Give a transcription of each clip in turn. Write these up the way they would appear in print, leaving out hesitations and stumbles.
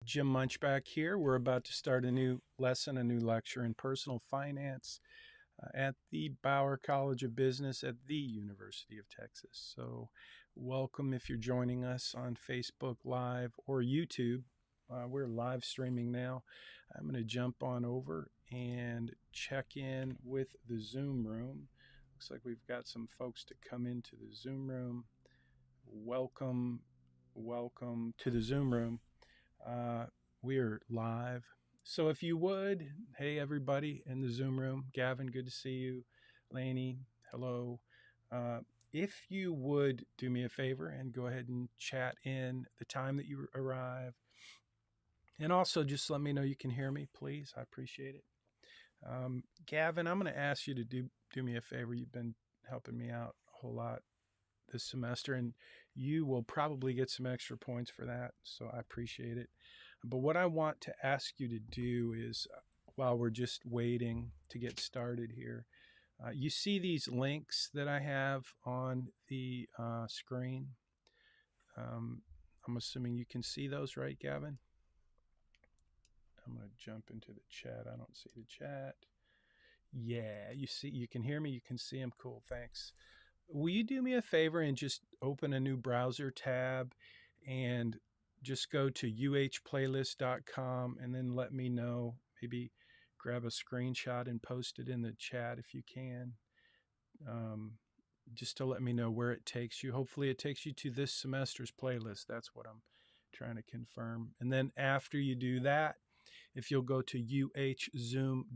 Jim Munchback here. We're about to start a new lesson, a new lecture in personal finance at the Bauer College of Business at the University of Texas. So, welcome if you're joining us on Facebook Live or YouTube. We're live streaming now. I'm going to jump on over and check in with the Zoom room. Looks like we've got some folks to come into the Zoom room. Welcome, welcome to the Zoom room. We're live. So if you would, hey, everybody in the Zoom room, Gavin, good to see you. Laney, hello. If you would do me a favor and go ahead and chat in the time that you arrive. And also just let me know you can hear me, please. I appreciate it. Gavin, I'm going to ask you to do me a favor. You've been helping me out a whole lot this semester, and you will probably get some extra points for that. So I appreciate it. But what I want to ask you to do is, while we're just waiting to get started here, you see these links that I have on the screen. I'm assuming you can see those, right, Gavin? I'm going to jump into the chat. I don't see the chat. Yeah, you can hear me. You can see them. Cool. Thanks. Will you do me a favor and just open a new browser tab and just go to uhplaylist.com and then let me know. Maybe grab a screenshot and post it in the chat if you can, just to let me know where it takes you. Hopefully it takes you to this semester's playlist. That's what I'm trying to confirm. And then after you do that, if you'll go to uhzoom.com,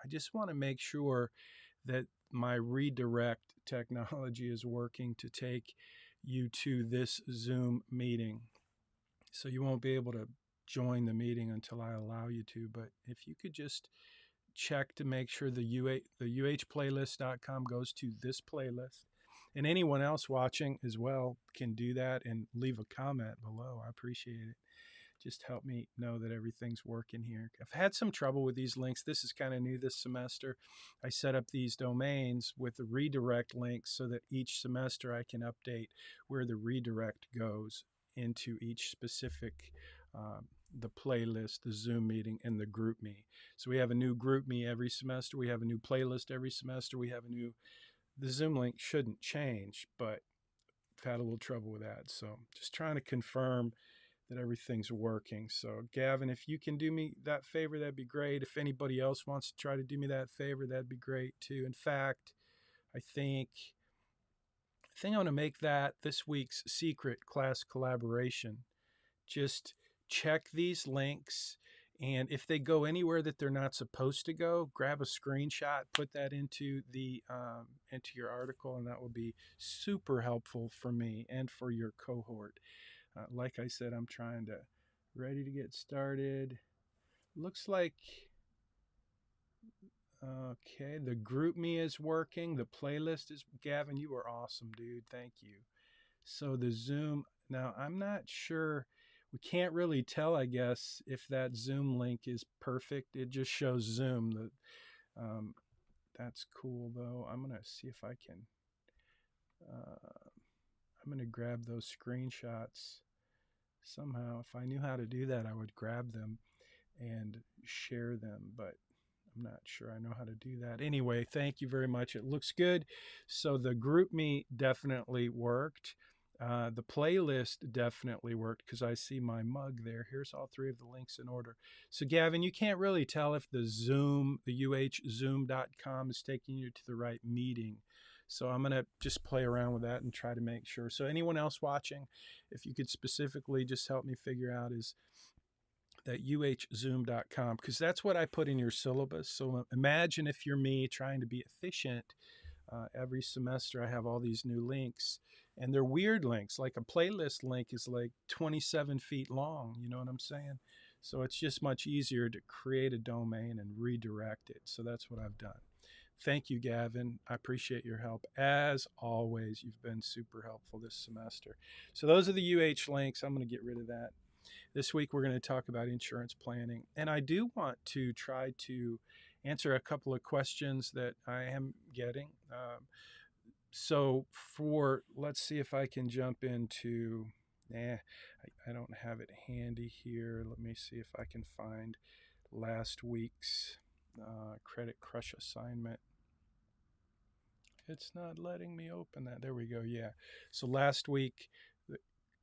I just want to make sure that my redirect technology is working to take you to this Zoom meeting. So you won't be able to join the meeting until I allow you to. But if you could just check to make sure the uhplaylist.com goes to this playlist. And anyone else watching as well can do that and leave a comment below. I appreciate it. Just help me know that everything's working here. I've had some trouble with these links. This is kind of new this semester. I set up these domains with the redirect links so that each semester I can update where the redirect goes into each specific, the playlist, the Zoom meeting, and the group me. So we have a new group me every semester. We have a new playlist every semester. The Zoom link shouldn't change, but I've had a little trouble with that. So just trying to confirm that everything's working. So Gavin, if you can do me that favor, that'd be great. If anybody else wants to try to do me that favor, that'd be great too. In fact, I think I'm going to make that this week's secret class collaboration. Just check these links, and if they go anywhere that they're not supposed to go, grab a screenshot, put that into your article, and that will be super helpful for me and for your cohort. Like I said, I'm ready to get started. Looks like, okay, the group me is working. The playlist is, Gavin, you are awesome, dude. Thank you. So the Zoom, now I'm not sure, we can't really tell, I guess, if that Zoom link is perfect. It just shows Zoom. That's cool though. I'm going to see if I can, I'm going to grab those screenshots somehow. If I knew how to do that, I would grab them and share them, but I'm not sure I know how to do that. Anyway, thank you very much. It looks good. So the group me definitely worked. The playlist definitely worked because I see my mug there. Here's all three of the links in order. So Gavin, you can't really tell if the uhzoom.com is taking you to the right meeting. So I'm going to just play around with that and try to make sure. So anyone else watching, if you could specifically just help me figure out is that uhzoom.com, because that's what I put in your syllabus. So imagine if you're me trying to be efficient. Every semester I have all these new links, and they're weird links. Like a playlist link is like 27 feet long. You know what I'm saying? So it's just much easier to create a domain and redirect it. So that's what I've done. Thank you, Gavin. I appreciate your help. As always, you've been super helpful this semester. So those are the links. I'm going to get rid of that. This week, we're going to talk about insurance planning. And I do want to try to answer a couple of questions that I am getting. So let's see if I can jump into I don't have it handy here. Let me see if I can find last week's Credit Crush assignment. It's not letting me open that. There we go. Yeah. So last week,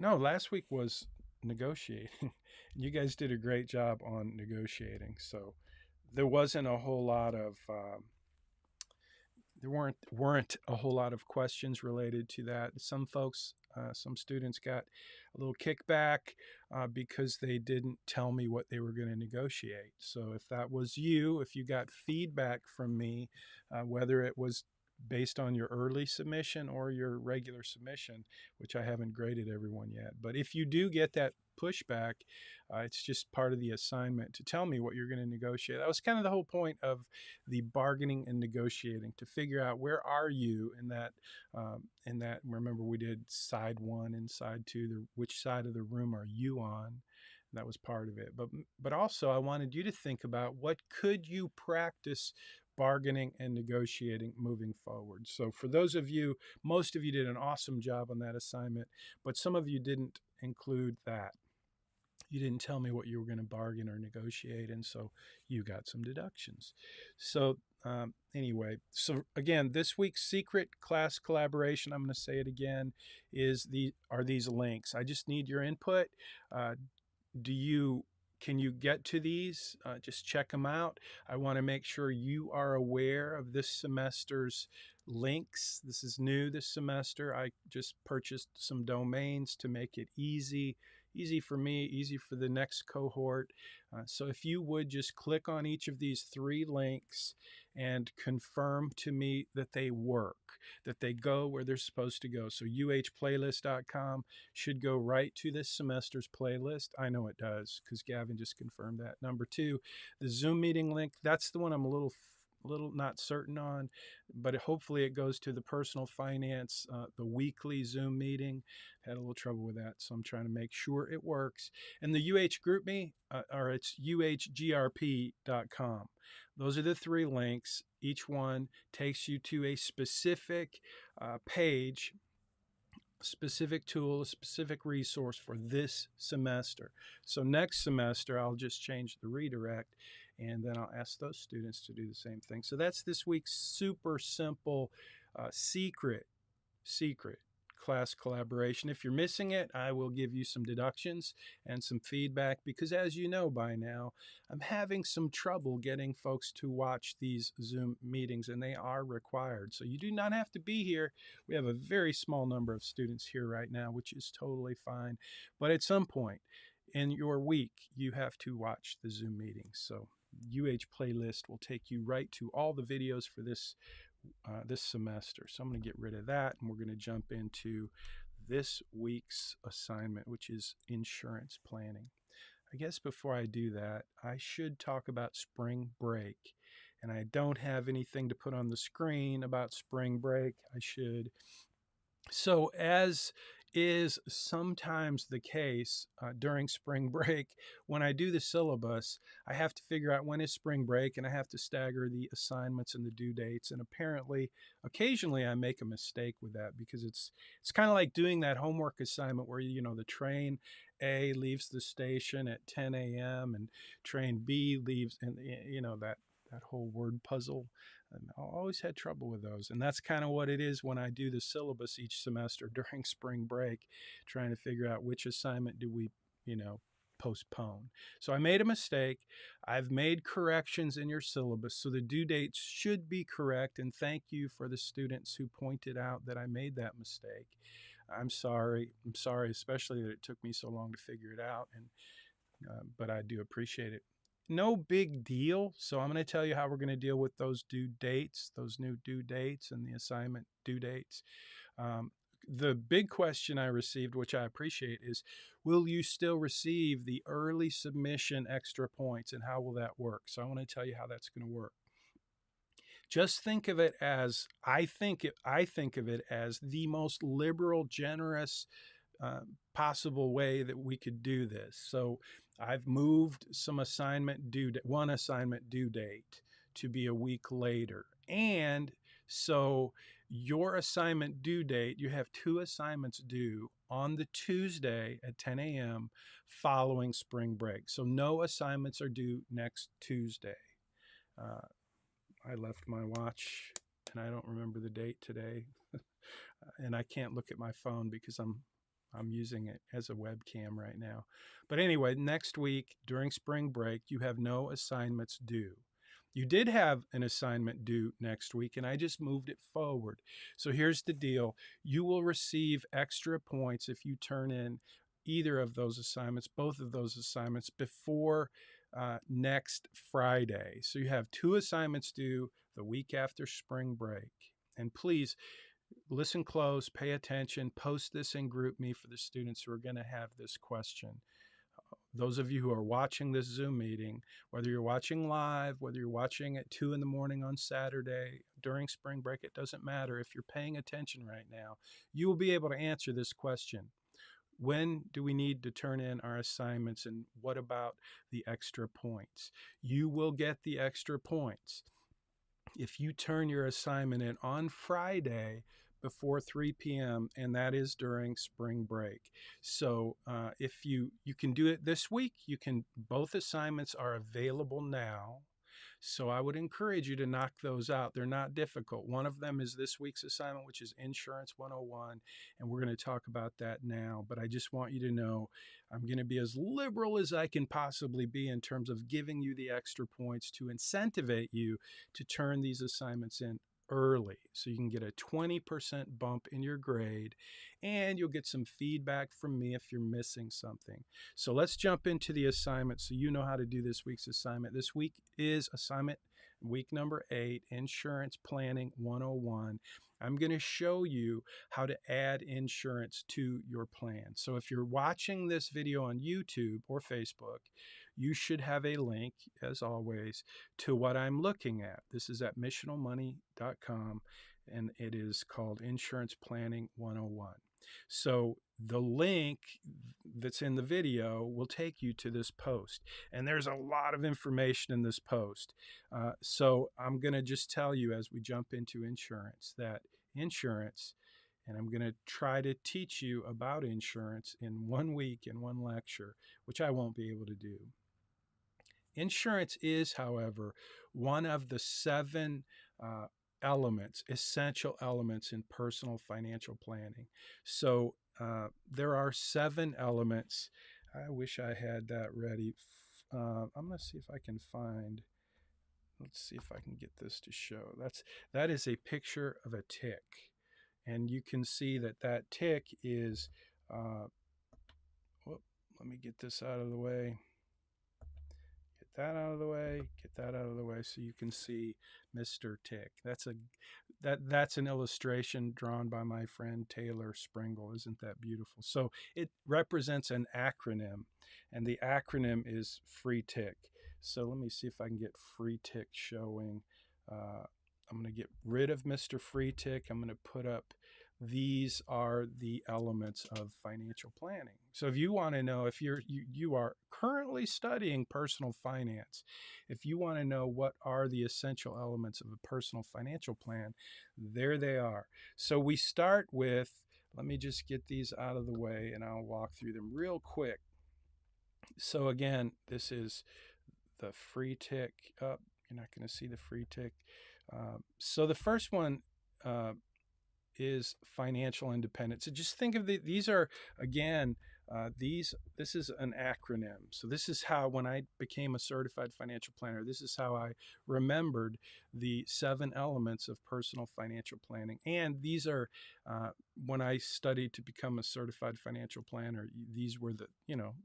last week was negotiating. You guys did a great job on negotiating. So there wasn't a whole lot of there weren't a whole lot of questions related to that. Some folks, some students got a little kickback because they didn't tell me what they were going to negotiate. So if that was you, if you got feedback from me, whether it was based on your early submission or your regular submission, which I haven't graded everyone yet. But if you do get that pushback, it's just part of the assignment to tell me what you're going to negotiate. That was kind of the whole point of the bargaining and negotiating, to figure out where are you in that. Remember, we did side one and side two. Which side of the room are you on? That was part of it. But also, I wanted you to think about what could you practice bargaining and negotiating moving forward. So for those of you, most of you did an awesome job on that assignment, but some of you didn't include that. You didn't tell me what you were going to bargain or negotiate, and so you got some deductions. So anyway, so again, this week's secret class collaboration, I'm going to say it again, are these links. I just need your input. Can you get to these? Just check them out. I want to make sure you are aware of this semester's links. This is new this semester. I just purchased some domains to make it easy for me, easy for the next cohort. So if you would just click on each of these 3 links and confirm to me that they work, that they go where they're supposed to go. So uhplaylist.com should go right to this semester's playlist. I know it does because Gavin just confirmed that. Number 2, the Zoom meeting link, that's the one I'm a little not certain on, but hopefully it goes to the personal finance, the weekly Zoom meeting. Had a little trouble with that, so I'm trying to make sure it works. And the GroupMe, it's uhgrp.com. Those are the 3 links. Each one takes you to a specific page, a specific tool, a specific resource for this semester. So next semester, I'll just change the redirect, and then I'll ask those students to do the same thing. So that's this week's super simple secret class collaboration. If you're missing it, I will give you some deductions and some feedback, because as you know by now, I'm having some trouble getting folks to watch these Zoom meetings, and they are required. So you do not have to be here. We have a very small number of students here right now, which is totally fine. But at some point in your week, you have to watch the Zoom meetings. So Playlist will take you right to all the videos for this semester. So I'm going to get rid of that, and we're going to jump into this week's assignment, which is insurance planning. I guess before I do that, I should talk about spring break. And I don't have anything to put on the screen about spring break. I should. So as is sometimes the case during spring break, when I do the syllabus, I have to figure out when is spring break, and I have to stagger the assignments and the due dates. And apparently, occasionally I make a mistake with that, because it's kind of like doing that homework assignment where, the train A leaves the station at 10 a.m. and train B leaves, and that whole word puzzle. I always had trouble with those. And that's kind of what it is when I do the syllabus each semester during spring break, trying to figure out which assignment do we, postpone. So I made a mistake. I've made corrections in your syllabus, so the due dates should be correct. And thank you for the students who pointed out that I made that mistake. I'm sorry, especially that it took me so long to figure it out. But I do appreciate it. No big deal. So I'm going to tell you how we're going to deal with those due dates, those new due dates and the assignment due dates. The big question I received, which I appreciate, is will you still receive the early submission extra points, and how will that work? So I want to tell you how that's going to work. Just think of it as, I think of it as the most liberal, generous possible way that we could do this. So I've moved one assignment due date to be a week later. And so your assignment due date, you have 2 assignments due on the Tuesday at 10 a.m. following spring break. So no assignments are due next Tuesday. I left my watch and I don't remember the date today. And I can't look at my phone because I'm using it as a webcam right now. But anyway, next week during spring break, you have no assignments due. You did have an assignment due next week, and I just moved it forward. So here's the deal. You will receive extra points if you turn in either of those assignments, both of those assignments, before next Friday. So you have 2 assignments due the week after spring break. And please, listen close, pay attention, post this in GroupMe for the students who are going to have this question. Those of you who are watching this Zoom meeting, whether you're watching live, whether you're watching at 2 in the morning on Saturday, during spring break, it doesn't matter. If you're paying attention right now, you will be able to answer this question. When do we need to turn in our assignments, and what about the extra points? You will get the extra points if you turn your assignment in on Friday before 3 p.m., and that is during spring break. So if you can do it this week, both assignments are available now. So I would encourage you to knock those out. They're not difficult. One of them is this week's assignment, which is Insurance 101, and we're going to talk about that now. But I just want you to know I'm going to be as liberal as I can possibly be in terms of giving you the extra points to incentivize you to turn these assignments in early, so you can get a 20% bump in your grade, and you'll get some feedback from me if you're missing something. So let's jump into the assignment so you know how to do this week's assignment. This week is assignment week number 8, Insurance Planning 101. I'm going to show you how to add insurance to your plan. So if you're watching this video on YouTube or Facebook, you should have a link, as always, to what I'm looking at. This is at missionalmoney.com, and it is called Insurance Planning 101. So the link that's in the video will take you to this post, and there's a lot of information in this post. So I'm going to just tell you as we jump into insurance that insurance, and I'm going to try to teach you about insurance in 1 week in 1 lecture, which I won't be able to do. Insurance is, however, one of the 7 essential elements in personal financial planning. So there are 7 elements. I wish I had that ready. I'm going to see if I can find, let's see if I can get this to show. That is a picture of a tick. And you can see that tick is, let me get this out of the way. That out of the way, get that out of the way, so you can see Mr. Tick. That's an illustration drawn by my friend Taylor Springle. Isn't that beautiful? So it represents an acronym, and the acronym is Free Tick. So let me see if I can get Free Tick showing. I'm going to get rid of Mr. Free Tick. I'm going to put up, these are the elements of financial planning. So if you want to know, if you are currently studying personal finance, if you want to know what are the essential elements of a personal financial plan, there they are. So we start with, let me just get these out of the way and I'll walk through them real quick. So again, this is the free tick up. You're not going to see the free tick. So the first one is financial independence. So just think of these are, again, this is an acronym. So this is how, when I became a certified financial planner, this is how I remembered the 7 elements of personal financial planning. And these are, when I studied to become a certified financial planner, these were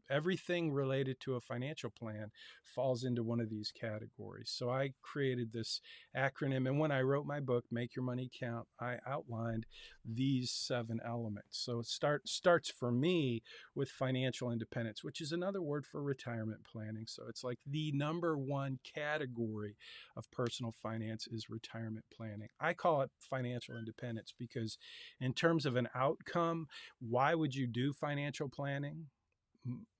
everything related to a financial plan falls into one of these categories. So I created this acronym. And when I wrote my book, Make Your Money Count, I outlined these 7 elements. So it starts for me with financial independence, which is another word for retirement planning. So it's like the number 1 category of personal finance is retirement planning. I call it financial independence because in terms of an outcome, why would you do financial planning?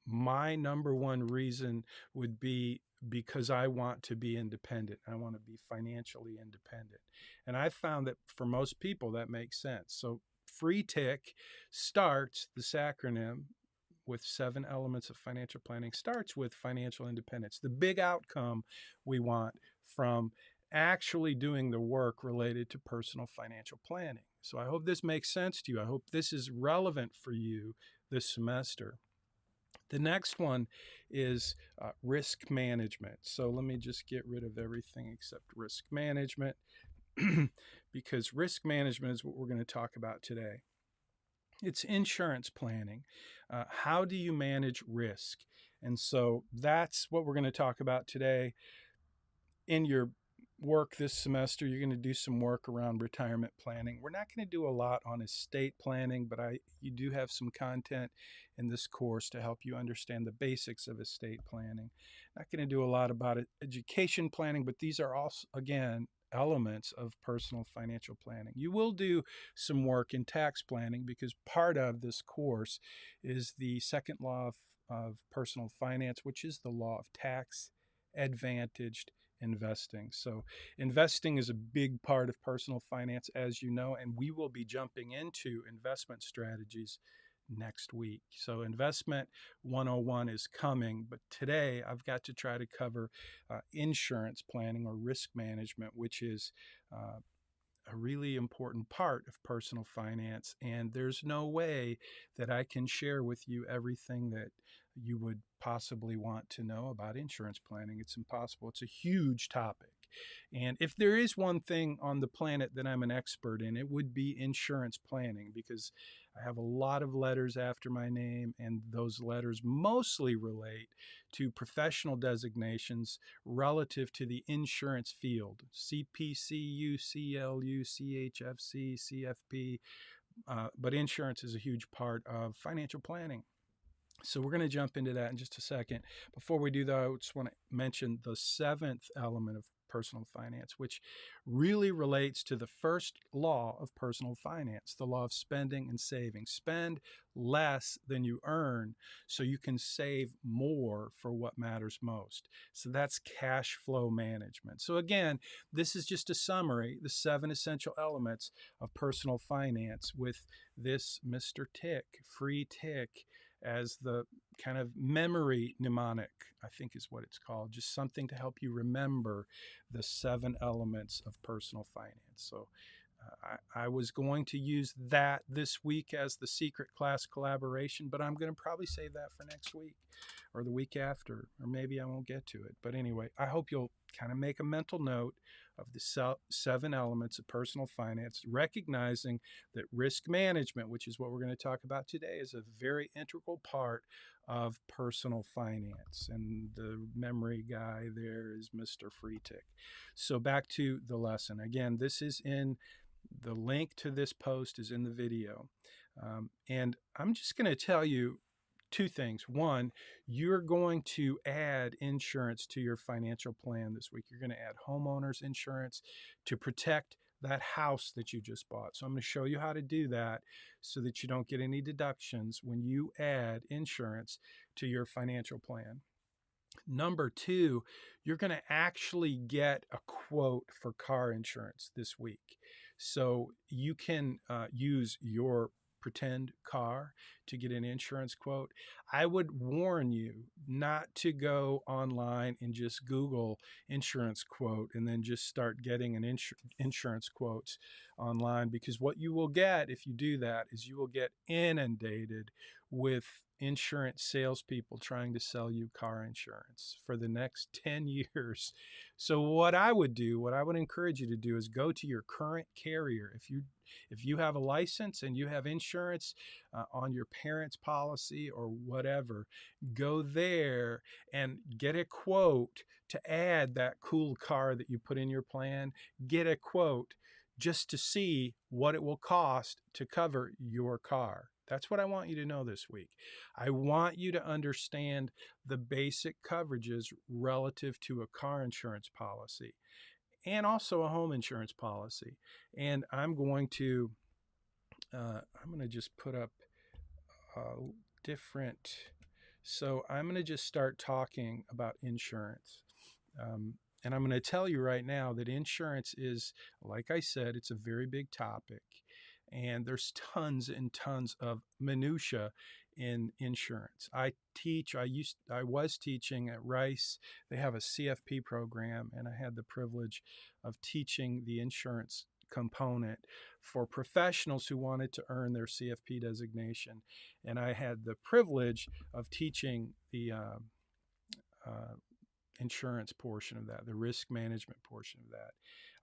My number 1 reason would be because I want to be independent. I want to be financially independent. And I found that for most people that makes sense. So free tick starts, this acronym with 7 elements of financial planning, starts with financial independence, the big outcome we want from actually doing the work related to personal financial planning. So I hope this makes sense to you. I hope this is relevant for you this semester. The next one is risk management. So let me just get rid of everything except risk management because risk management is what we're going to talk about today. It's insurance planning. How do you manage risk? And so that's what we're going to talk about today. In your work this semester, you're going to do some work around retirement planning. We're not going to do a lot on estate planning, but you do have some content in this course to help you understand the basics of estate planning. Not going to do a lot about education planning, but these are also, again, elements of personal financial planning. You will do some work in tax planning because part of this course is the second law of personal finance, which is the law of tax advantaged investing. So investing is a big part of personal finance, as you know, and we will be jumping into investment strategies next week. So investment 101 is coming, but today I've got to try to cover insurance planning or risk management, which is a really important part of personal finance. And there's no way that I can share with you everything that you would possibly want to know about insurance planning. It's impossible. It's a huge topic. And if there is one thing on the planet that I'm an expert in, it would be insurance planning, because I have a lot of letters after my name, and those letters mostly relate to professional designations relative to the insurance field: CPCU, CLU, CHFC, CFP. But insurance is a huge part of financial planning. So we're going to jump into that in just a second. Before we do, though, I just want to mention the 7th element of personal finance, which really relates to the first law of personal finance, the law of spending and saving. Spend less than you earn so you can save more for what matters most. So that's cash flow management. So again, this is just a summary, the 7 essential elements of personal finance, with this Mr. Tick, free tick, as the kind of memory mnemonic, I think is what it's called, just something to help you remember the 7 elements of personal finance. So I was going to use that this week as the secret class collaboration, but I'm going to probably save that for next week or the week after, or maybe I won't get to it. But anyway, I hope you'll kind of make a mental note of the 7 elements of personal finance, recognizing that risk management, which is what we're going to talk about today, is a very integral part of personal finance. And the memory guy there is Mr. Freetick. So back to the lesson. Again, this is in the link to this post is in the video. And I'm just going to tell you 2 things. One, you're going to add insurance to your financial plan this week. You're going to add homeowners insurance to protect that house that you just bought. So I'm going to show you how to do that so that you don't get any deductions when you add insurance to your financial plan. Number 2, you're going to actually get a quote for car insurance this week. So you can use your pretend car to get an insurance quote. I would warn you not to go online and just Google insurance quote and then just start getting an insurance quotes online, because what you will get if you do that is you will get inundated with insurance salespeople trying to sell you car insurance for the next 10 years. So what I would encourage you to do is go to your current carrier. If you have a license and you have insurance on your parents' policy or whatever, go there and get a quote to add that cool car that you put in your plan. Get a quote just to see what it will cost to cover your car. That's what I want you to know this week. I want you to understand the basic coverages relative to a car insurance policy and also a home insurance policy. And I'm going to just put up different. So I'm going to just start talking about insurance. And I'm going to tell you right now that insurance is, like I said, it's a very big topic. And there's tons and tons of minutia in insurance. I was teaching at Rice. They have a CFP program, and I had the privilege of teaching the insurance component for professionals who wanted to earn their CFP designation. And I had the privilege of teaching the insurance portion of that, the risk management portion of that.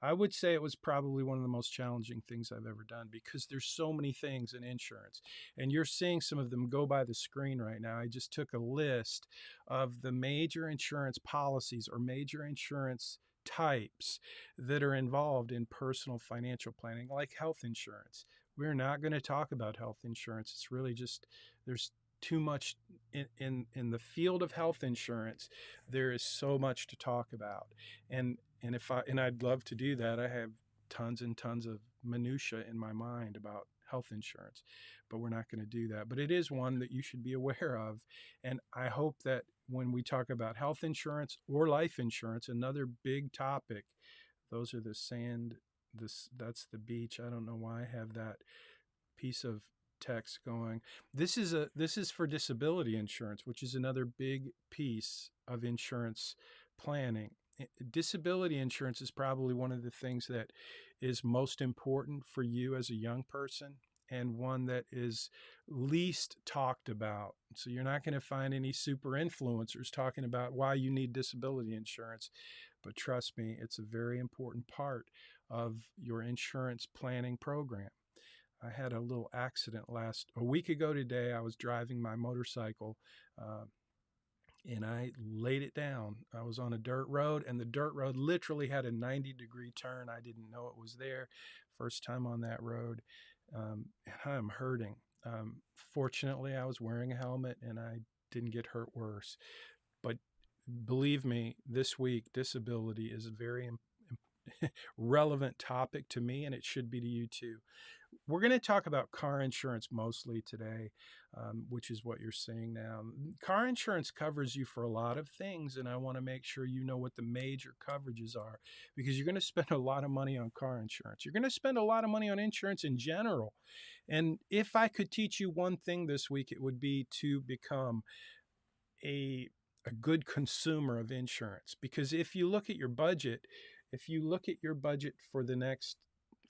I would say it was probably one of the most challenging things I've ever done, because there's so many things in insurance, and you're seeing some of them go by the screen right now. I just took a list of the major insurance policies or major insurance types that are involved in personal financial planning, like health insurance. We're not going to talk about health insurance. It's really just, there's too much in the field of health insurance. There is so much to talk about, and I'd love to do that. I have tons and tons of minutia in my mind about health insurance, but we're not going to do that. But it is one that you should be aware of, and I hope that when we talk about health insurance or life insurance, another big topic, those are the sand. That's the beach. I don't know why I have that piece of text going. This is for disability insurance, which is another big piece of insurance planning. Disability insurance is probably one of the things that is most important for you as a young person, and one that is least talked about. So you're not going to find any super influencers talking about why you need disability insurance, but trust me, it's a very important part of your insurance planning program. I had a little accident a week ago today. I was driving my motorcycle and I laid it down. I was on a dirt road, and the dirt road literally had a 90-degree turn. I didn't know it was there. First time on that road, and I'm hurting. Fortunately, I was wearing a helmet and I didn't get hurt worse. But believe me, this week, disability is a very relevant topic to me, and it should be to you too. We're going to talk about car insurance mostly today, which is what you're seeing now. Car insurance covers you for a lot of things, and I want to make sure you know what the major coverages are, because you're going to spend a lot of money on car insurance. You're going to spend a lot of money on insurance in general. And if I could teach you one thing this week, it would be to become a good consumer of insurance. Because if you look at your budget,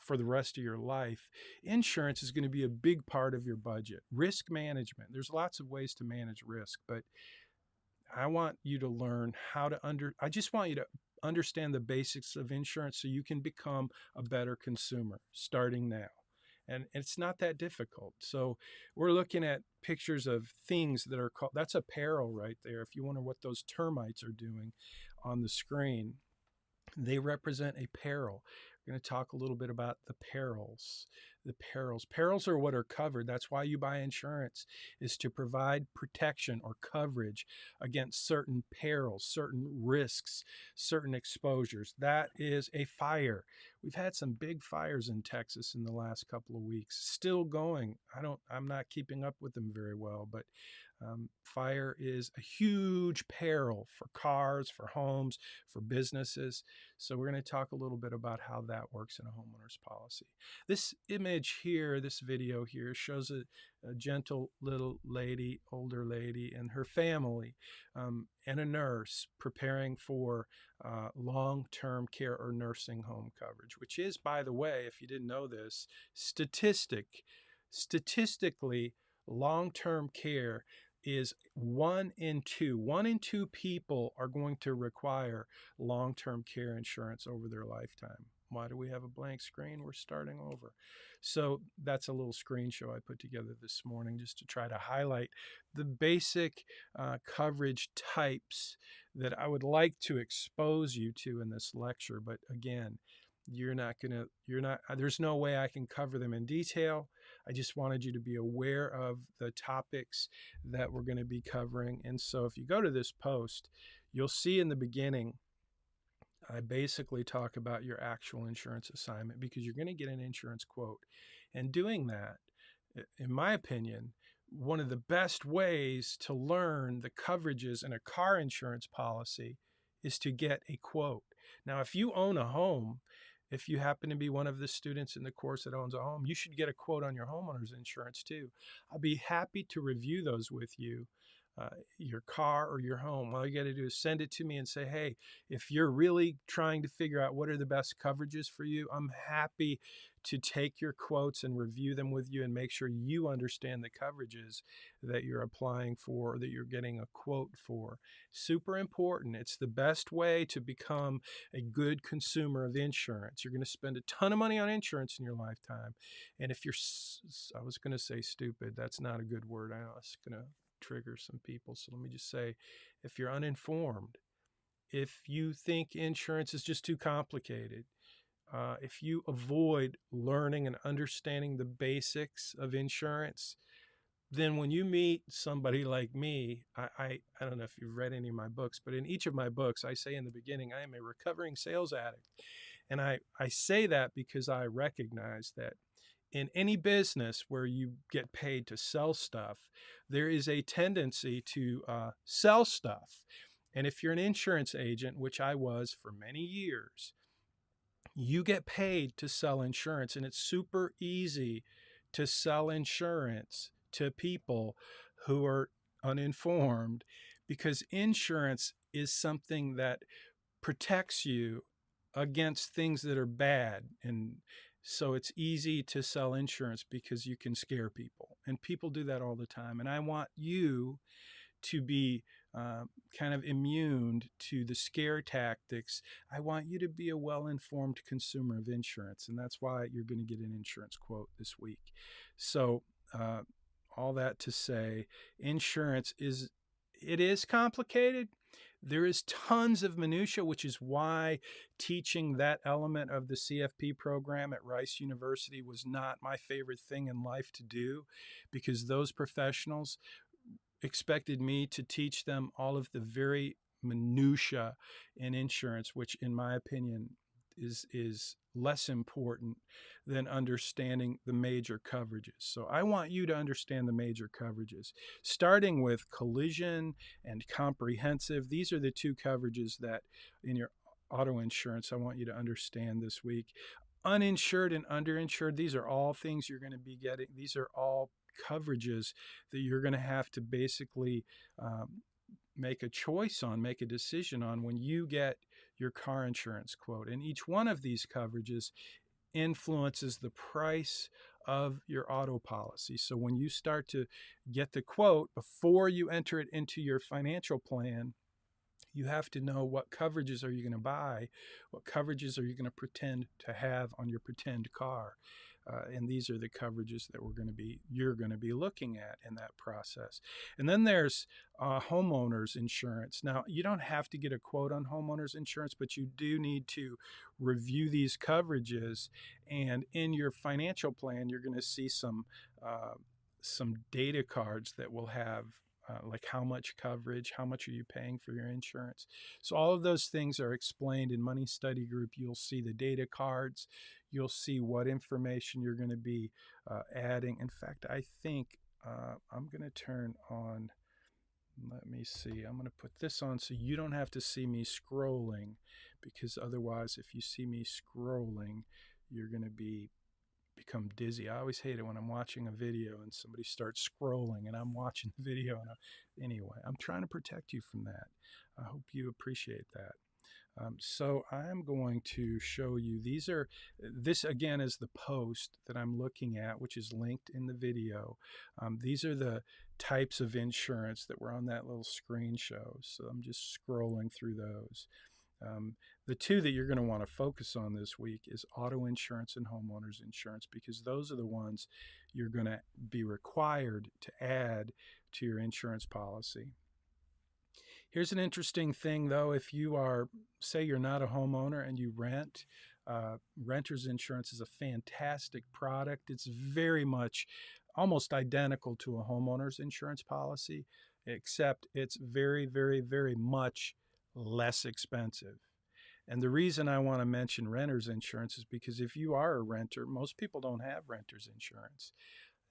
for the rest of your life, insurance is going to be a big part of your budget. Risk management. There's lots of ways to manage risk, but I want you to learn I just want you to understand the basics of insurance so you can become a better consumer starting now. And it's not that difficult. So we're looking at pictures of things that are called, that's apparel right there. If you wonder what those termites are doing on the screen, they represent a peril. We're going to talk a little bit about the perils. Perils are what are covered. That's why you buy insurance, is to provide protection or coverage against certain perils, certain risks, certain exposures. That is a fire. We've had some big fires in Texas in the last couple of weeks, still going. I'm not keeping up with them very well, but fire is a huge peril for cars, for homes, for businesses. So we're going to talk a little bit about how that works in a homeowner's policy. This image here, this video here, shows a gentle little lady, older lady, and her family, and a nurse preparing for long-term care or nursing home coverage, which is, by the way, if you didn't know this, statistically, long-term care is 1 in 2. 1 in 2 people are going to require long-term care insurance over their lifetime. Why do we have a blank screen? We're starting over. So that's a little screen show I put together this morning just to try to highlight the basic coverage types that I would like to expose you to in this lecture. But again, there's no way I can cover them in detail. I just wanted you to be aware of the topics that we're going to be covering. And so if you go to this post, you'll see in the beginning, I basically talk about your actual insurance assignment, because you're going to get an insurance quote. And doing that, in my opinion, one of the best ways to learn the coverages in a car insurance policy is to get a quote. Now, if you own a home, if you happen to be one of the students in the course that owns a home, you should get a quote on your homeowner's insurance too. I'll be happy to review those with you. Your car or your home, all you got to do is send it to me and say, hey, if you're really trying to figure out what are the best coverages for you, I'm happy to take your quotes and review them with you and make sure you understand the coverages that you're applying for or that you're getting a quote for. Super important. It's the best way to become a good consumer of insurance. You're going to spend a ton of money on insurance in your lifetime. And if you're, I was going to say stupid, that's not a good word. I know it's going to trigger some people. So let me just say, if you're uninformed, if you think insurance is just too complicated, if you avoid learning and understanding the basics of insurance, then when you meet somebody like me, I don't know if you've read any of my books, but in each of my books, I say in the beginning, I am a recovering sales addict. And I say that because I recognize that in any business where you get paid to sell stuff, there is a tendency to sell stuff. And if you're an insurance agent, which I was for many years, you get paid to sell insurance. And it's super easy to sell insurance to people who are uninformed, because insurance is something that protects you against things that are bad. And so it's easy to sell insurance because you can scare people, and people do that all the time. And I want you to be kind of immune to the scare tactics. I want you to be a well-informed consumer of insurance, and that's why you're going to get an insurance quote this week. So all that to say, insurance is complicated. There is tons of minutia, which is why teaching that element of the CFP program at Rice University was not my favorite thing in life to do, because those professionals expected me to teach them all of the very minutia in insurance, which in my opinion is less important than understanding the major coverages. So I want you to understand the major coverages, starting with collision and comprehensive. These are the two coverages that in your auto insurance I want you to understand this week. Uninsured and underinsured, these are all things you're going to be getting. These are all coverages that you're going to have to basically make a choice on, make a decision on when you get your car insurance quote. And each one of these coverages influences the price of your auto policy. So when you start to get the quote, before you enter it into your financial plan, you have to know what coverages are you going to buy, what coverages are you going to pretend to have on your pretend car. And these are the coverages that you're going to be looking at in that process. And then there's homeowners insurance. Now, you don't have to get a quote on homeowners insurance, but you do need to review these coverages. And in your financial plan, you're going to see some data cards that will have like how much coverage, how much are you paying for your insurance. So all of those things are explained in Money Study Group. You'll see the data cards. You'll see what information you're going to be adding. In fact, I think I'm going to turn on, let me see, I'm going to put this on so you don't have to see me scrolling, because otherwise if you see me scrolling, you're going to become dizzy. I always hate it when I'm watching a video and somebody starts scrolling and I'm watching the video. Anyway, I'm trying to protect you from that. I hope you appreciate that. So I'm going to show you, this again is the post that I'm looking at, which is linked in the video. These are the types of insurance that were on that little screen show. So I'm just scrolling through those. The two that you're going to want to focus on this week is auto insurance and homeowners insurance, because those are the ones you're going to be required to add to your insurance policy. Here's an interesting thing, though. If you are, say you're not a homeowner and you rent, renter's insurance is a fantastic product. It's very much almost identical to a homeowner's insurance policy, except it's very, very, very much less expensive. And the reason I want to mention renter's insurance is because if you are a renter, most people don't have renter's insurance.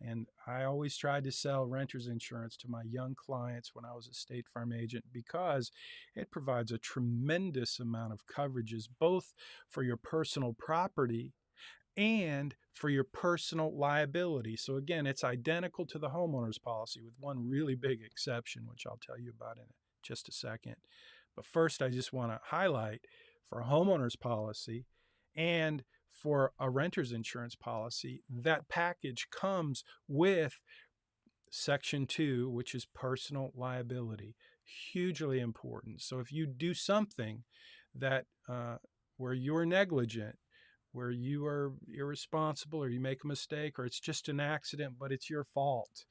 And I always tried to sell renter's insurance to my young clients when I was a State Farm agent because it provides a tremendous amount of coverages, both for your personal property and for your personal liability. So again, it's identical to the homeowner's policy with one really big exception, which I'll tell you about in just a second. But first, I just want to highlight for a homeowner's policy and for a renter's insurance policy, that package comes with Section 2, which is personal liability. Hugely important. So if you do something that where you're negligent, where you are irresponsible, or you make a mistake, or it's just an accident, but it's your fault,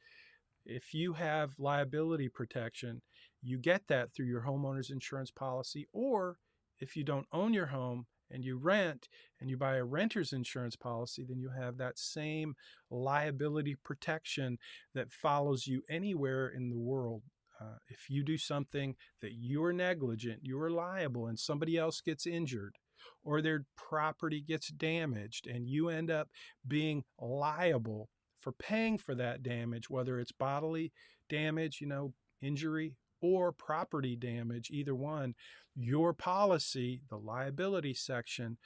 if you have liability protection, you get that through your homeowner's insurance policy. Or if you don't own your home and you rent and you buy a renter's insurance policy, then you have that same liability protection that follows you anywhere in the world. If you do something that you are negligent, you are liable, and somebody else gets injured, or their property gets damaged, and you end up being liable for paying for that damage, whether it's bodily damage, injury, or property damage, either one, your policy, the liability section,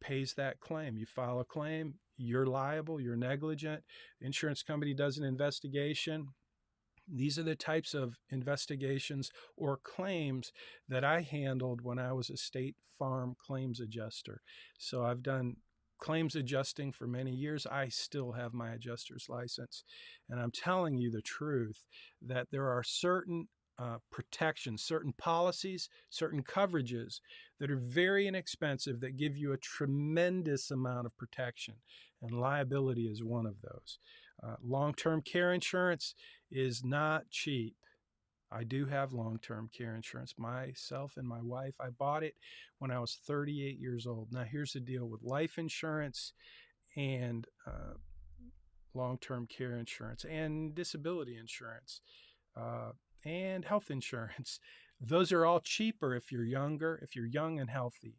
pays that claim. You file a claim, you're liable, you're negligent. The insurance company does an investigation. These are the types of investigations or claims that I handled when I was a State Farm claims adjuster. So I've done claims adjusting for many years. I still have my adjuster's license. And I'm telling you the truth that there are certain protections, certain policies, certain coverages that are very inexpensive that give you a tremendous amount of protection. And liability is one of those. Long-term care insurance is not cheap. I do have long-term care insurance. Myself and my wife, I bought it when I was 38 years old. Now, here's the deal with life insurance and long-term care insurance and disability insurance and health insurance. Those are all cheaper if you're younger, if you're young and healthy.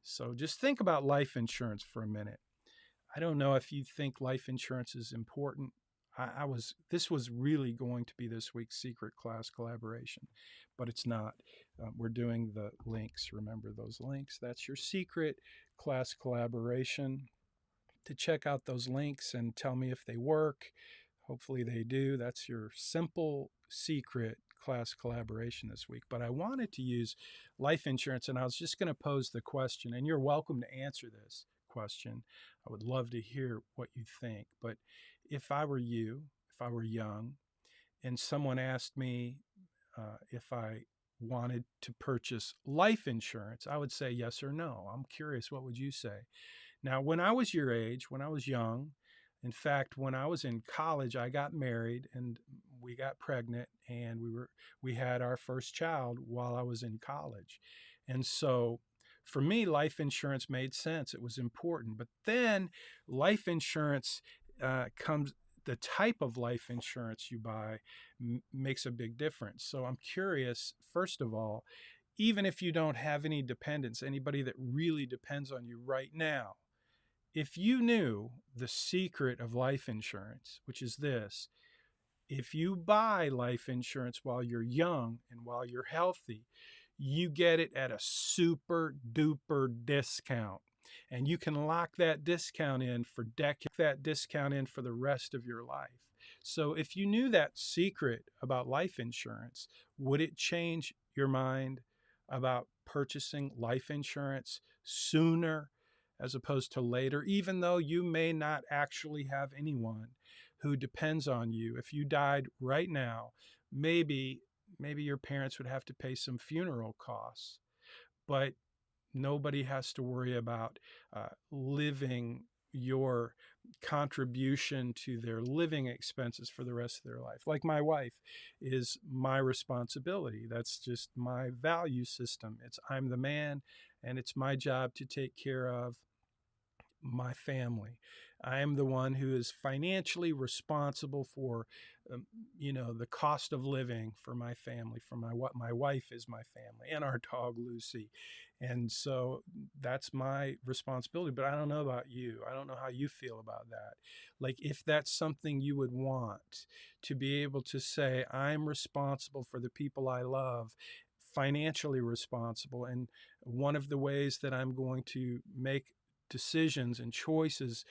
So just think about life insurance for a minute. I don't know if you think life insurance is important. This was really going to be this week's secret class collaboration, but it's not. We're doing the links. Remember those links? That's your secret class collaboration. To check out those links and tell me if they work. Hopefully they do. That's your simple secret class collaboration this week. But I wanted to use life insurance, and I was just going to pose the question, and you're welcome to answer this question. I would love to hear what you think. But if I were you, if I were young, and someone asked me if I wanted to purchase life insurance, I would say yes or no. I'm curious, what would you say? Now, when I was your age, when I was young, in fact, when I was in college, I got married and we got pregnant, and we had our first child while I was in college. And so for me, life insurance made sense. It was important. But then life insurance the type of life insurance you buy makes a big difference. So I'm curious, first of all, even if you don't have any dependents, anybody that really depends on you right now, if you knew the secret of life insurance, which is this: if you buy life insurance while you're young and while you're healthy, you get it at a super duper discount. And you can lock that discount in for decades, that discount in for the rest of your life. So if you knew that secret about life insurance, would it change your mind about purchasing life insurance sooner as opposed to later, even though you may not actually have anyone who depends on you? If you died right now, maybe your parents would have to pay some funeral costs, but nobody has to worry about living your contribution to their living expenses for the rest of their life. Like my wife is my responsibility. That's just my value system. I'm the man, and it's my job to take care of my family. I am the one who is financially responsible for, the cost of living for my family, for my wife is my family, and our dog Lucy. And so that's my responsibility. But I don't know about you. I don't know how you feel about that. Like, if that's something you would want, to be able to say, I'm responsible for the people I love, financially responsible. And one of the ways that I'm going to make decisions and choices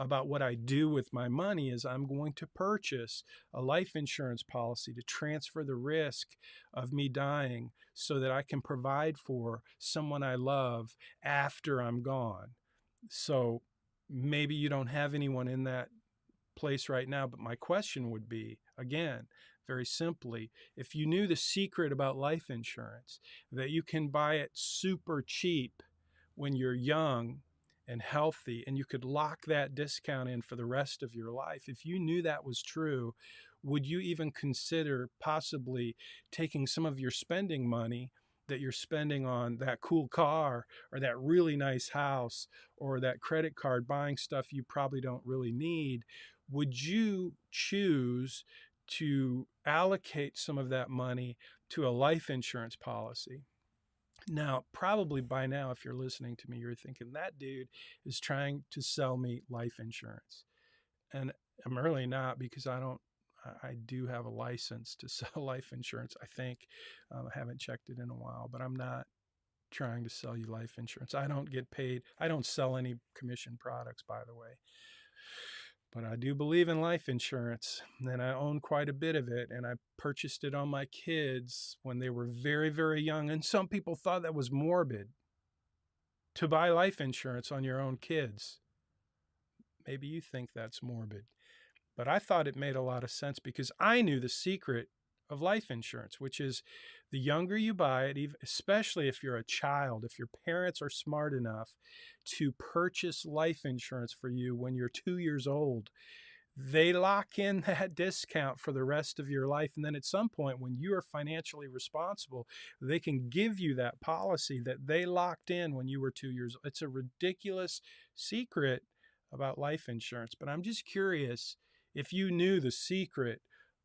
about what I do with my money is I'm going to purchase a life insurance policy to transfer the risk of me dying so that I can provide for someone I love after I'm gone. So maybe you don't have anyone in that place right now, but my question would be, again, very simply, if you knew the secret about life insurance, that you can buy it super cheap when you're young and healthy, and you could lock that discount in for the rest of your life, if you knew that was true, would you even consider possibly taking some of your spending money that you're spending on that cool car or that really nice house or that credit card, buying stuff you probably don't really need? Would you choose to allocate some of that money to a life insurance policy? Now, probably by now, if you're listening to me, you're thinking that dude is trying to sell me life insurance. And I'm really not, because I do have a license to sell life insurance, I think. I haven't checked it in a while, but I'm not trying to sell you life insurance. I don't get paid. I don't sell any commission products, by the way. But I do believe in life insurance, and I own quite a bit of it. And I purchased it on my kids when they were very, very young. And some people thought that was morbid, to buy life insurance on your own kids. Maybe you think that's morbid, but I thought it made a lot of sense because I knew the secret of life insurance, which is the younger you buy it, especially if you're a child, if your parents are smart enough to purchase life insurance for you when you're 2 years old, they lock in that discount for the rest of your life. And then at some point, when you are financially responsible, they can give you that policy that they locked in when you were 2 years old. It's a ridiculous secret about life insurance. But I'm just curious, if you knew the secret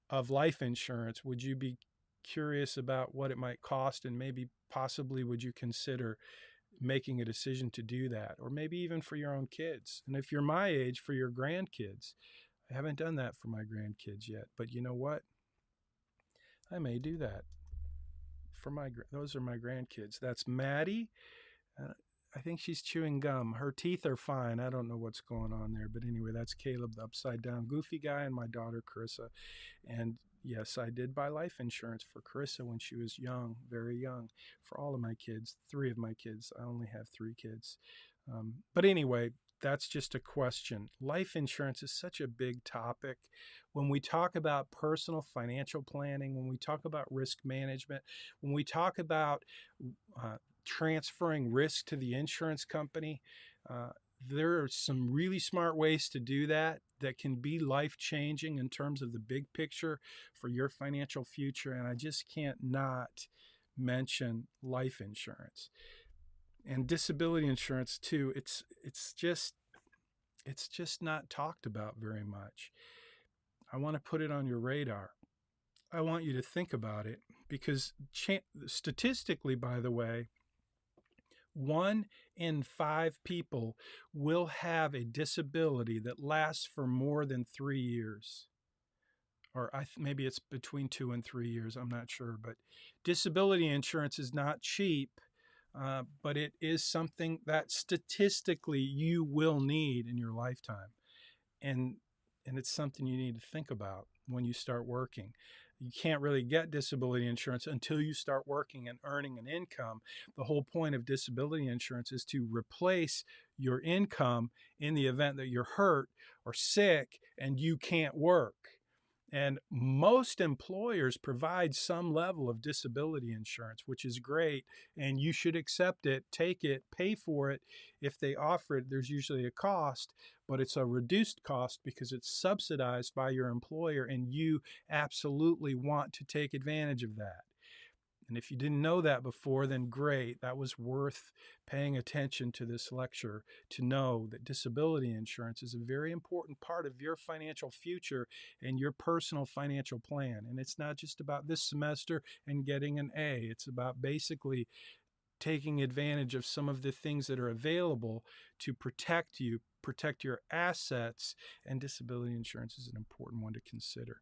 of life insurance, would you be curious about what it might cost, and maybe possibly would you consider making a decision to do that, or maybe even for your own kids? And if you're my age, for your grandkids. I haven't done that for my grandkids yet, but you know what? I may do that for those are my grandkids. That's Maddie. I think she's chewing gum. Her teeth are fine. I don't know what's going on there. But anyway, that's Caleb, the upside down goofy guy, and my daughter, Carissa. And yes, I did buy life insurance for Carissa when she was young, very young, for all of my kids, 3 of my kids. I only have 3 kids. But anyway, that's just a question. Life insurance is such a big topic. When we talk about personal financial planning, when we talk about risk management, when we talk about transferring risk to the insurance company, there are some really smart ways to do that can be life-changing in terms of the big picture for your financial future. And I just can't not mention life insurance. And disability insurance too. It's just not talked about very much. I want to put it on your radar. I want you to think about it, because statistically, by the way, 1 in 5 people will have a disability that lasts for more than 3 years. Or maybe it's between 2 and 3 years. I'm not sure. But disability insurance is not cheap. But it is something that statistically you will need in your lifetime. And it's something you need to think about when you start working. You can't really get disability insurance until you start working and earning an income. The whole point of disability insurance is to replace your income in the event that you're hurt or sick and you can't work. And most employers provide some level of disability insurance, which is great, and you should accept it, take it, pay for it. If they offer it, there's usually a cost, but it's a reduced cost because it's subsidized by your employer, and you absolutely want to take advantage of that. And if you didn't know that before, then great. That was worth paying attention to this lecture to know that disability insurance is a very important part of your financial future and your personal financial plan. And it's not just about this semester and getting an A. It's about basically taking advantage of some of the things that are available to protect you, protect your assets, and disability insurance is an important one to consider.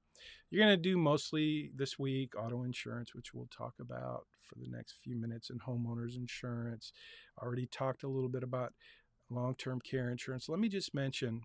You're going to do mostly this week auto insurance, which we'll talk about for the next few minutes, and homeowners insurance. Already talked a little bit about long-term care insurance. Let me just mention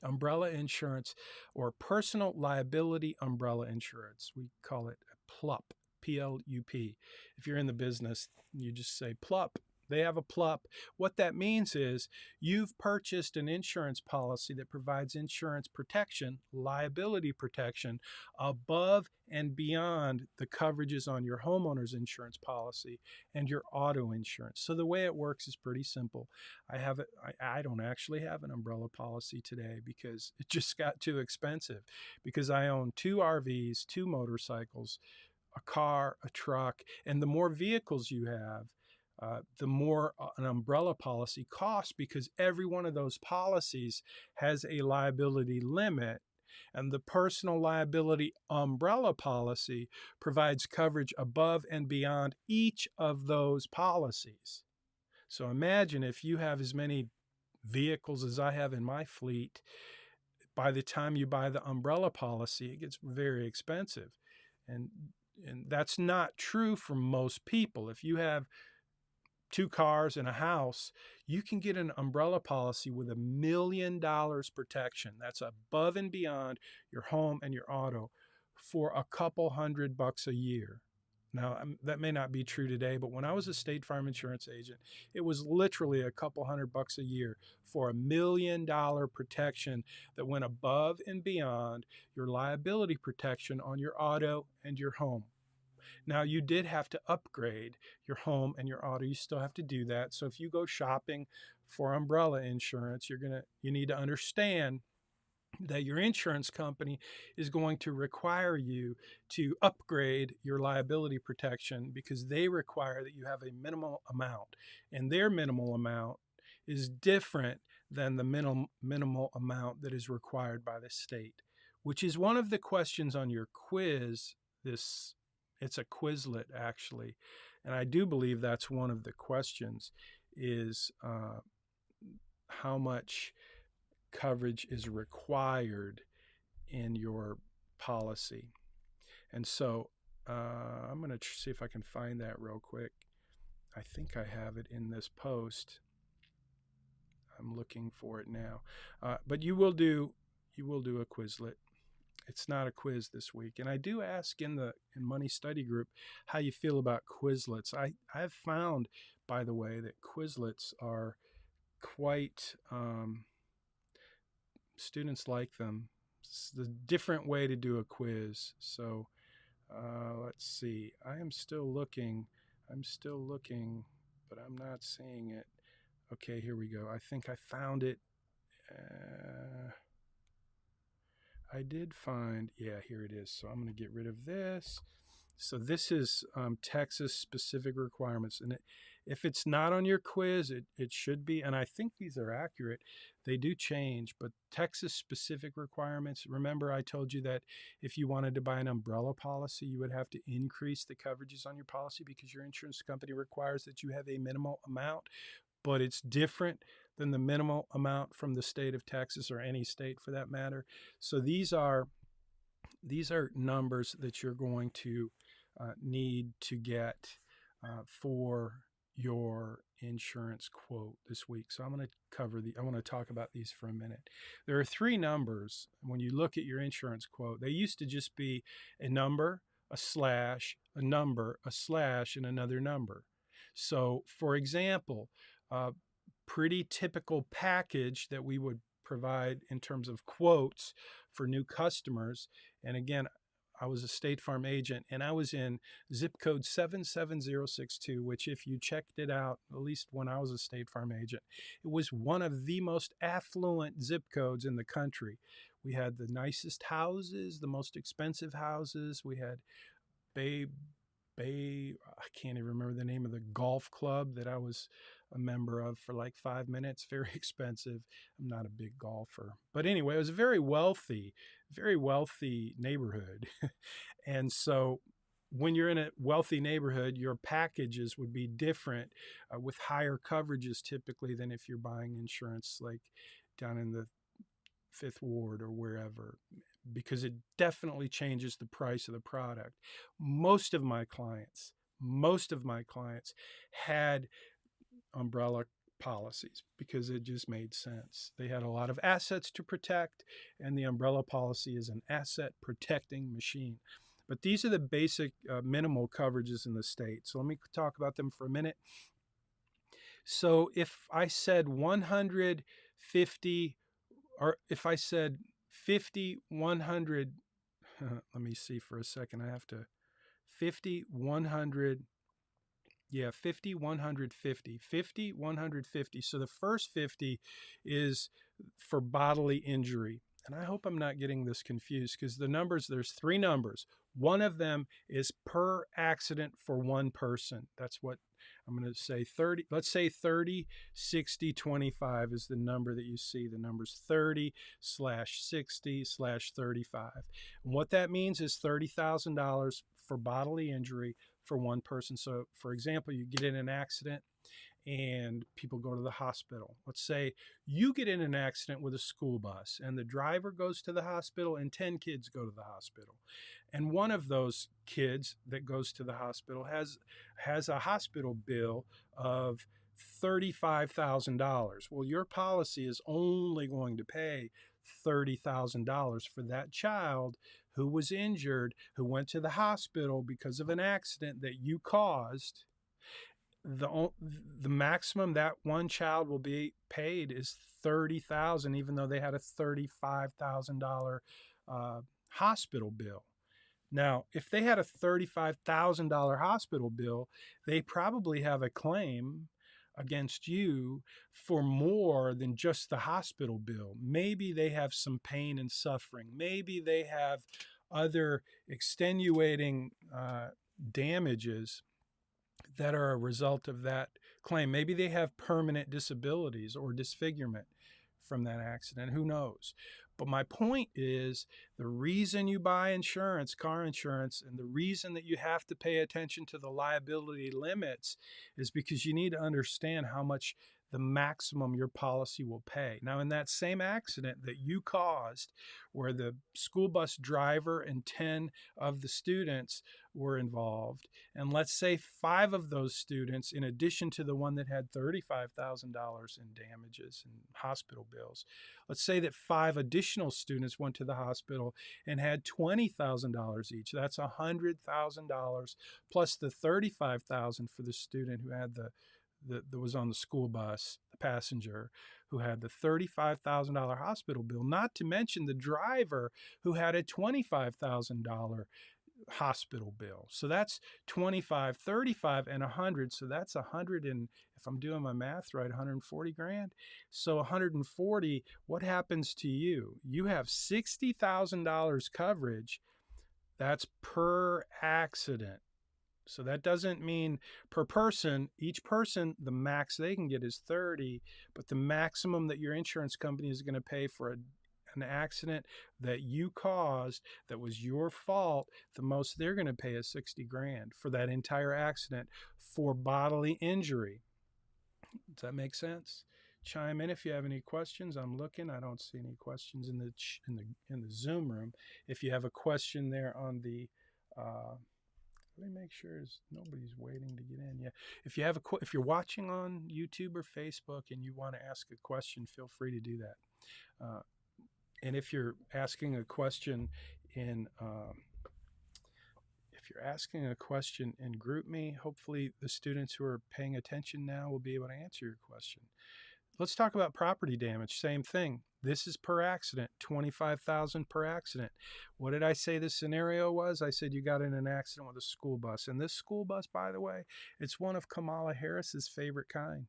umbrella insurance, or personal liability umbrella insurance. We call it PLUP, P-L-U-P. If you're in the business, you just say PLUP. They have a PLUP. What that means is you've purchased an insurance policy that provides insurance protection, liability protection, above and beyond the coverages on your homeowner's insurance policy and your auto insurance. So the way it works is pretty simple. I don't actually have an umbrella policy today because it just got too expensive, because I own 2 RVs, 2 motorcycles, a car, a truck, and the more vehicles you have, the more an umbrella policy costs, because every one of those policies has a liability limit. And the personal liability umbrella policy provides coverage above and beyond each of those policies. So imagine if you have as many vehicles as I have in my fleet, by the time you buy the umbrella policy, it gets very expensive. And that's not true for most people. If you have 2 cars and a house, you can get an umbrella policy with $1 million protection. That's above and beyond your home and your auto for a couple $100 a year. Now, that may not be true today, but when I was a State Farm insurance agent, it was literally a couple $100 a year for $1 million protection that went above and beyond your liability protection on your auto and your home. Now, you did have to upgrade your home and your auto. You still have to do that. So if you go shopping for umbrella insurance, you need to understand that your insurance company is going to require you to upgrade your liability protection, because they require that you have a minimal amount, and their minimal amount is different than the minimal amount that is required by the state, which is one of the questions on your quiz. It's a Quizlet, actually, and I do believe that's one of the questions, is how much coverage is required in your policy. And so I'm going to see if I can find that real quick. I think I have it in this post. I'm looking for it now. But you will do a Quizlet. It's not a quiz this week. And I do ask in Money Study Group how you feel about Quizlets. I've found, by the way, that Quizlets are quite, students like them. It's a different way to do a quiz. So let's see. I am still looking, but I'm not seeing it. Okay, here we go. I think I found it. I did find, yeah, here it is. So I'm going to get rid of this. So this is Texas specific requirements. And if it's not on your quiz, it should be. And I think these are accurate. They do change, but Texas specific requirements. Remember, I told you that if you wanted to buy an umbrella policy, you would have to increase the coverages on your policy because your insurance company requires that you have a minimal amount. But it's different than the minimal amount from the state of Texas, or any state for that matter. So these are numbers that you're going to need to get for your insurance quote this week. So I'm going to I want to talk about these for a minute. There are 3 numbers when you look at your insurance quote. They used to just be a number, a slash, a number, a slash, and another number. So, for example, pretty typical package that we would provide in terms of quotes for new customers. And again, I was a State Farm agent, and I was in zip code 77062, which, if you checked it out, at least when I was a State Farm agent, it was one of the most affluent zip codes in the country. We had the nicest houses, the most expensive houses. We had I can't even remember the name of the golf club that I was a member of for like 5 minutes. Very expensive. I'm not a big golfer. But anyway, it was a very wealthy neighborhood. And so when you're in a wealthy neighborhood, your packages would be different with higher coverages typically than if you're buying insurance like down in the Fifth Ward or wherever, because it definitely changes the price of the product. Most of my clients had umbrella policies because it just made sense. They had a lot of assets to protect, and the umbrella policy is an asset protecting machine. But these are the basic minimal coverages in the state. So let me talk about them for a minute. So if I said 150, or if I said 50, 100, let me see for a second. I have to 50, 100. Yeah, 50, 150, 50, 150. So the first 50 is for bodily injury. And I hope I'm not getting this confused because the numbers, there's three numbers. One of them is per accident for one person. That's what I'm going to say. 30, let's say 30, 60, 25 is the number that you see. The number's 30/60/35. And what that means is $30,000 for bodily injury for one person. So for example, you get in an accident and people go to the hospital. Let's say you get in an accident with a school bus and the driver goes to the hospital and 10 kids go to the hospital. And one of those kids that goes to the hospital has a hospital bill of $35,000. Well, your policy is only going to pay $30,000 for that child who was injured, who went to the hospital because of an accident that you caused. The maximum that one child will be paid is $30,000, even though they had a $35,000 hospital bill. Now, if they had a $35,000 hospital bill, they probably have a claim against you for more than just the hospital bill. Maybe they have some pain and suffering. Maybe they have other extenuating damages that are a result of that claim. Maybe they have permanent disabilities or disfigurement from that accident. Who knows? But my point is, the reason you buy insurance, car insurance, and the reason that you have to pay attention to the liability limits is because you need to understand how much the maximum your policy will pay. Now, in that same accident that you caused, where the school bus driver and 10 of the students were involved, and let's say 5 of those students, in addition to the one that had $35,000 in damages and hospital bills, let's say that 5 additional students went to the hospital and had $20,000 each. That's $100,000 plus the $35,000 for the student who had that was on the school bus, the passenger who had the $35,000 hospital bill, not to mention the driver who had a $25,000 hospital bill. So that's 25, 35, and 100. So that's 100, and if I'm doing my math right, 140 grand. So 140, what happens to you? You have $60,000 coverage. That's per accident. So that doesn't mean per person. Each person, the max they can get is 30, but the maximum that your insurance company is going to pay for an accident that you caused that was your fault, the most they're going to pay is 60 grand for that entire accident for bodily injury. Does that make sense? Chime in if you have any questions. I'm looking. I don't see any questions in the Zoom room. If you have a question there on the let me make sure nobody's waiting to get in. Yeah, if you're watching on YouTube or Facebook and you want to ask a question, feel free to do that. And if you're asking a question in GroupMe, hopefully the students who are paying attention now will be able to answer your question. Let's talk about property damage. Same thing. This is per accident, $25,000 per accident. What did I say the scenario was? I said you got in an accident with a school bus. And this school bus, by the way, it's one of Kamala Harris's favorite kind.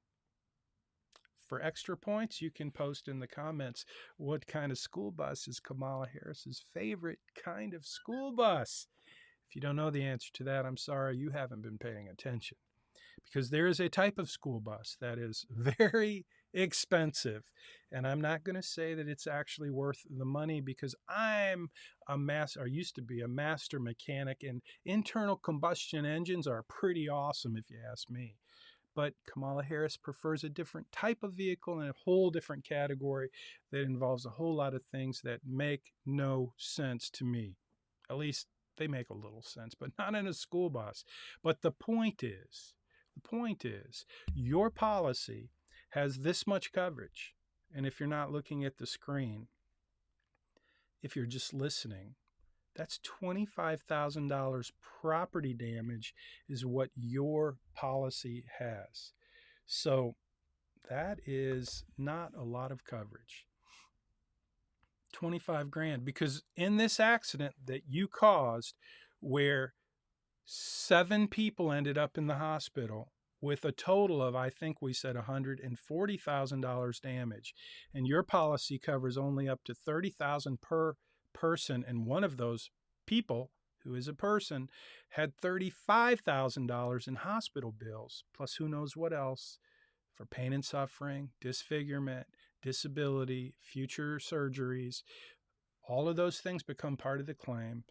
For extra points, you can post in the comments what kind of school bus is Kamala Harris's favorite kind of school bus. If you don't know the answer to that, I'm sorry, you haven't been paying attention. Because there is a type of school bus that is very expensive. And I'm not going to say that it's actually worth the money, because I'm a master, or used to be a master mechanic, and internal combustion engines are pretty awesome if you ask me. But Kamala Harris prefers a different type of vehicle in a whole different category that involves a whole lot of things that make no sense to me. At least they make a little sense, but not in a school bus. But the point is, your policy has this much coverage. And if you're not looking at the screen, if you're just listening, that's $25,000 property damage is what your policy has. So that is not a lot of coverage. 25 grand, because in this accident that you caused, where 7 people ended up in the hospital with a total of, I think we said, $140,000 damage, and your policy covers only up to $30,000 per person, and one of those people, who is a person, had $35,000 in hospital bills, plus who knows what else, for pain and suffering, disfigurement, disability, future surgeries. All of those things become part of the claim.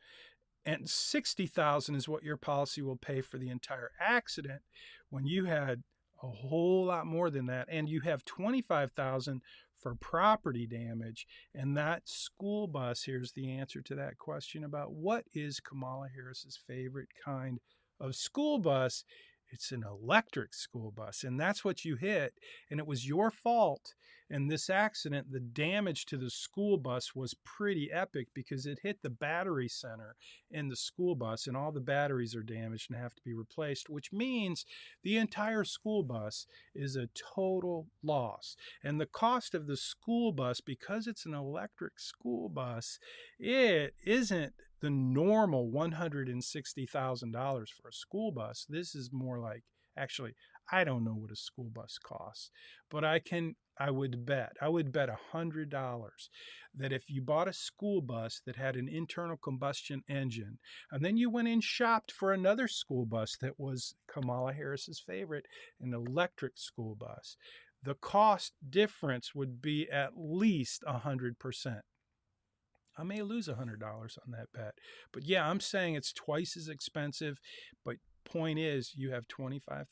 And $60,000 is what your policy will pay for the entire accident, when you had a whole lot more than that. And you have $25,000 for property damage. And that school bus, here's the answer to that question about what is Kamala Harris's favorite kind of school bus. It's an electric school bus, and that's what you hit. And it was your fault. In this accident, the damage to the school bus was pretty epic, because it hit the battery center in the school bus, and all the batteries are damaged and have to be replaced, which means the entire school bus is a total loss. And the cost of the school bus, because it's an electric school bus, it isn't the normal $160,000 for a school bus. This is more like, actually, I don't know what a school bus costs, but I would bet $100 that if you bought a school bus that had an internal combustion engine, and then you went and shopped for another school bus that was Kamala Harris's favorite, an electric school bus, the cost difference would be at least 100%. I may lose $100 on that bet. But yeah, I'm saying it's twice as expensive. But point is, you have $25,000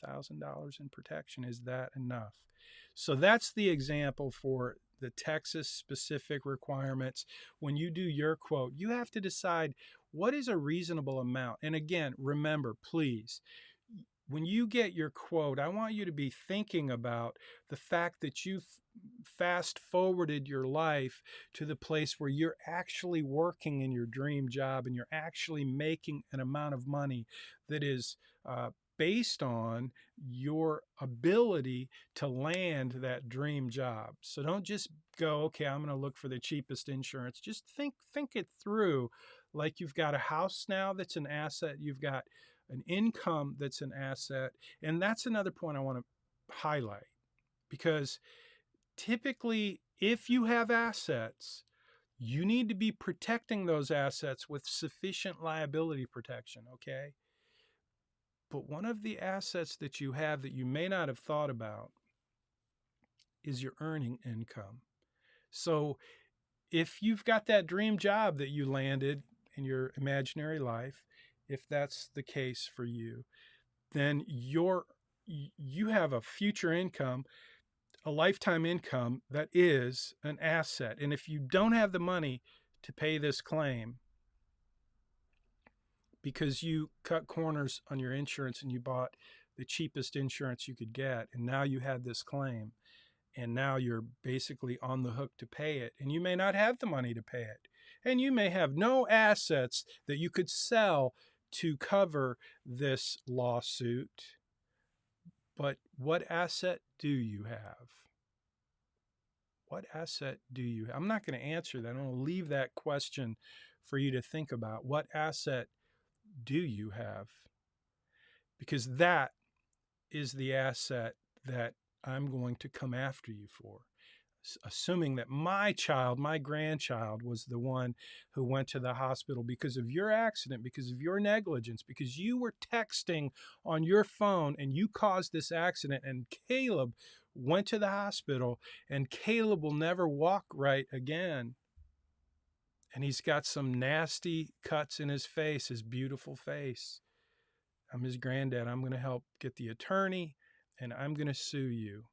in protection. Is that enough? So that's the example for the Texas specific requirements. When you do your quote, you have to decide what is a reasonable amount. And again, remember, please, when you get your quote, I want you to be thinking about the fact that you've fast forwarded your life to the place where you're actually working in your dream job, and you're actually making an amount of money that is based on your ability to land that dream job. So don't just go, okay, I'm going to look for the cheapest insurance. Just think it through, like you've got a house now that's an asset. You've got an income that's an asset. And that's another point I want to highlight, because typically, if you have assets, you need to be protecting those assets with sufficient liability protection, okay? But one of the assets that you have that you may not have thought about is your earning income. So if you've got that dream job that you landed in your imaginary life, if that's the case for you, then you have a future income, a lifetime income that is an asset. And if you don't have the money to pay this claim because you cut corners on your insurance and you bought the cheapest insurance you could get, and now you had this claim, and now you're basically on the hook to pay it, and you may not have the money to pay it, and you may have no assets that you could sell to cover this lawsuit. But what asset do you have? What asset do you have? I'm not going to answer that. I'm going to leave that question for you to think about. What asset do you have? Because that is the asset that I'm going to come after you for. assuming that my child, my grandchild, was the one who went to the hospital because of your accident, because of your negligence, because you were texting on your phone and you caused this accident, and Caleb went to the hospital, and Caleb will never walk right again. And he's got some nasty cuts in his face, his beautiful face. I'm his granddad. I'm going to help get the attorney, and I'm going to sue you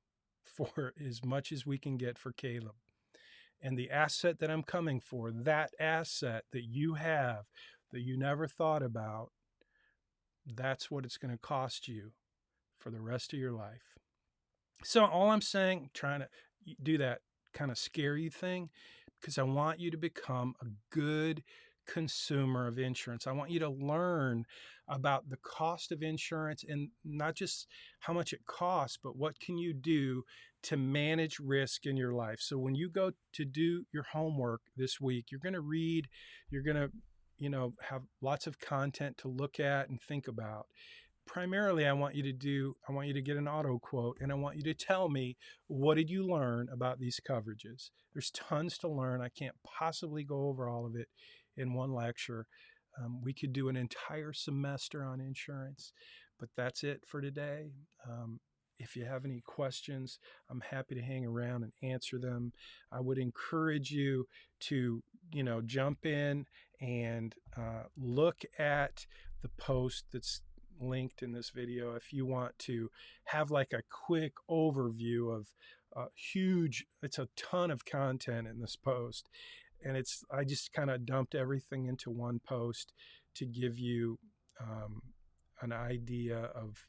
for as much as we can get for Caleb. And the asset that I'm coming for, that asset that you have that you never thought about, that's what it's going to cost you for the rest of your life. So all I'm saying, trying to do that kind of scare you thing, because I want you to become a good consumer of insurance. I want you to learn about the cost of insurance, and not just how much it costs, but what can you do to manage risk in your life. So when you go to do your homework this week, you're going to read, you're going to, have lots of content to look at and think about. Primarily, I want you to get an auto quote, and I want you to tell me, what did you learn about these coverages? There's tons to learn. I can't possibly go over all of it in one lecture. We could do an entire semester on insurance, but that's it for today. If you have any questions, I'm happy to hang around and answer them. I would encourage you to, jump in and look at the post that's linked in this video if you want to have like a quick overview of it's a ton of content in this post, and I just kind of dumped everything into one post to give you an idea of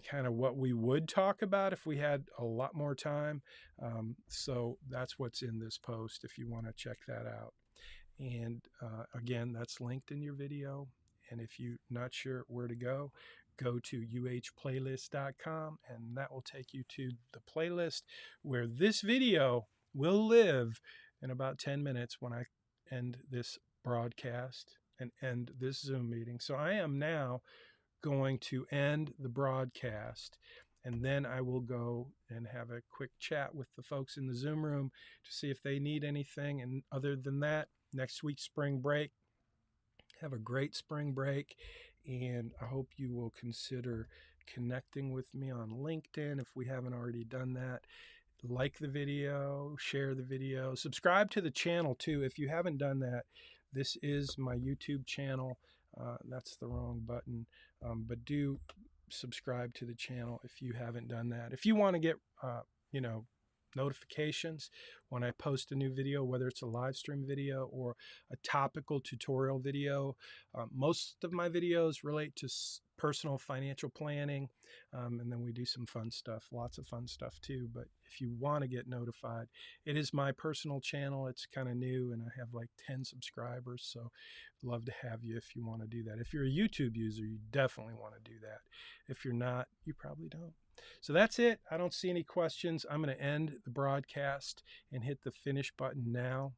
kind of what we would talk about if we had a lot more time. So that's what's in this post if you want to check that out. And again, that's linked in your video. And if you're not sure where to go to uhplaylist.com, and that will take you to the playlist where this video will live in about 10 minutes when I end this broadcast and end this Zoom meeting. So I am now going to end the broadcast, and then I will go and have a quick chat with the folks in the Zoom room to see if they need anything. And other than that, next week's spring break. Have a great spring break, and I hope you will consider connecting with me on LinkedIn if we haven't already done that. Like the video, share the video, subscribe to the channel too if you haven't done that. This is my YouTube channel. That's the wrong button, but do subscribe to the channel if you haven't done that. If you want to get, notifications when I post a new video, whether it's a live stream video or a topical tutorial video. Most of my videos relate to personal financial planning, and then we do some fun stuff, lots of fun stuff too. But if you want to get notified, it is my personal channel. It's kind of new, and I have like 10 subscribers, so love to have you if you want to do that. If you're a YouTube user, you definitely want to do that. If you're not, you probably don't. So that's it. I don't see any questions. I'm going to end the broadcast and hit the finish button now.